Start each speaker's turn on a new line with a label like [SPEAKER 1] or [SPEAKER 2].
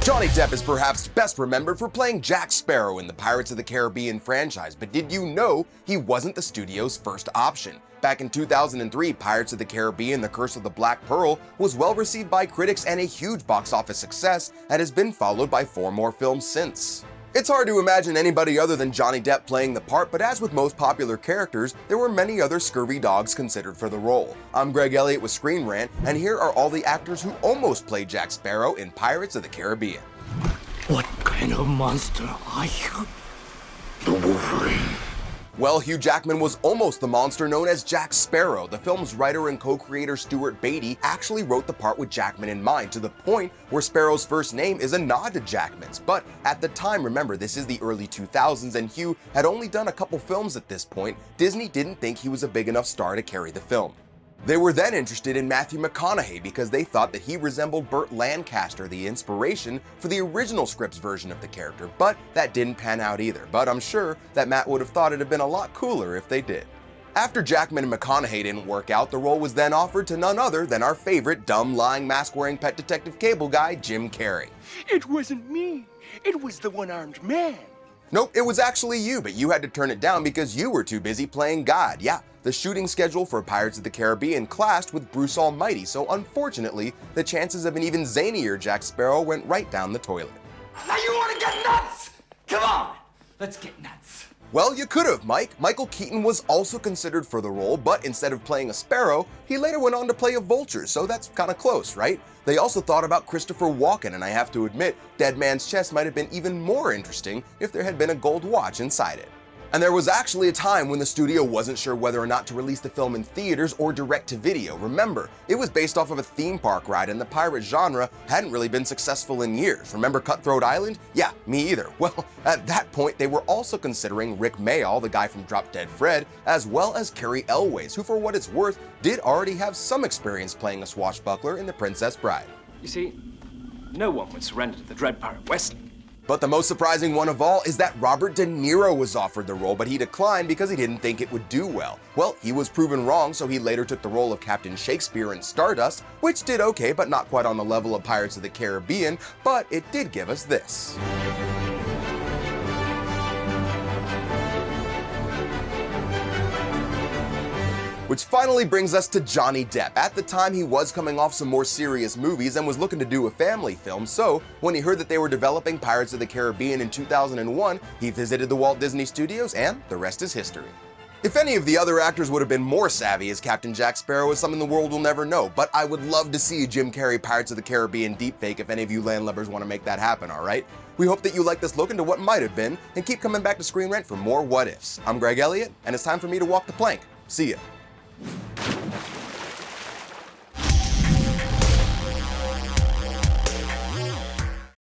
[SPEAKER 1] Johnny Depp is perhaps best remembered for playing Jack Sparrow in the Pirates of the Caribbean franchise, but did you know he wasn't the studio's first option? Back in 2003, Pirates of the Caribbean: The Curse of the Black Pearl was well received by critics and a huge box office success, and has been followed by 4 more films since. It's hard to imagine anybody other than Johnny Depp playing the part, but as with most popular characters, there were many other scurvy dogs considered for the role. I'm Greg Elliott with Screen Rant, and here are all the actors who almost played Jack Sparrow in Pirates of the Caribbean.
[SPEAKER 2] What kind of monster are you? The Wolverine.
[SPEAKER 1] Well, Hugh Jackman was almost the monster known as Jack Sparrow. The film's writer and co-creator Stuart Beattie actually wrote the part with Jackman in mind, to the point where Sparrow's first name is a nod to Jackman's. But at the time, remember, this is the early 2000s and Hugh had only done a couple films at this point. Disney didn't think he was a big enough star to carry the film. They were then interested in Matthew McConaughey because they thought that he resembled Burt Lancaster, the inspiration for the original script's version of the character, but that didn't pan out either. But I'm sure that Matt would have thought it'd have been a lot cooler if they did. After Jackman and McConaughey didn't work out, the role was then offered to none other than our favorite dumb, lying, mask-wearing pet detective cable guy, Jim Carrey.
[SPEAKER 3] It wasn't me. It was the one-armed man.
[SPEAKER 1] Nope, it was actually you, but you had to turn it down because you were too busy playing God. Yeah, the shooting schedule for Pirates of the Caribbean clashed with Bruce Almighty, so unfortunately, the chances of an even zanier Jack Sparrow went right down the toilet.
[SPEAKER 2] Now you want to get nuts? Come on, let's get nuts.
[SPEAKER 1] Well, you could have, Mike. Michael Keaton was also considered for the role, but instead of playing a sparrow, he later went on to play a vulture, so that's kind of close, right? They also thought about Christopher Walken, and I have to admit, Dead Man's Chest might have been even more interesting if there had been a gold watch inside it. And there was actually a time when the studio wasn't sure whether or not to release the film in theaters or direct to video. Remember, it was based off of a theme park ride and the pirate genre hadn't really been successful in years. Remember Cutthroat Island? Yeah, me either. Well, at that point, they were also considering Rick Mayall, the guy from Drop Dead Fred, as well as Carrie Elways, who for what it's worth, did already have some experience playing a swashbuckler in The Princess Bride.
[SPEAKER 3] You see, no one would surrender to the Dread Pirate Wesley.
[SPEAKER 1] But the most surprising one of all is that Robert De Niro was offered the role, but he declined because he didn't think it would do well. Well, he was proven wrong, so he later took the role of Captain Shakespeare in Stardust, which did okay, but not quite on the level of Pirates of the Caribbean, but it did give us this. Which finally brings us to Johnny Depp. At the time, he was coming off some more serious movies and was looking to do a family film, so when he heard that they were developing Pirates of the Caribbean in 2001, he visited the Walt Disney Studios, and the rest is history. If any of the other actors would have been more savvy as Captain Jack Sparrow is something the world will never know, but I would love to see a Jim Carrey Pirates of the Caribbean deepfake if any of you landlubbers want to make that happen, alright? We hope that you like this look into what might have been, and keep coming back to Screen Rant for more what ifs. I'm Greg Elliott, and it's time for me to walk the plank. See ya.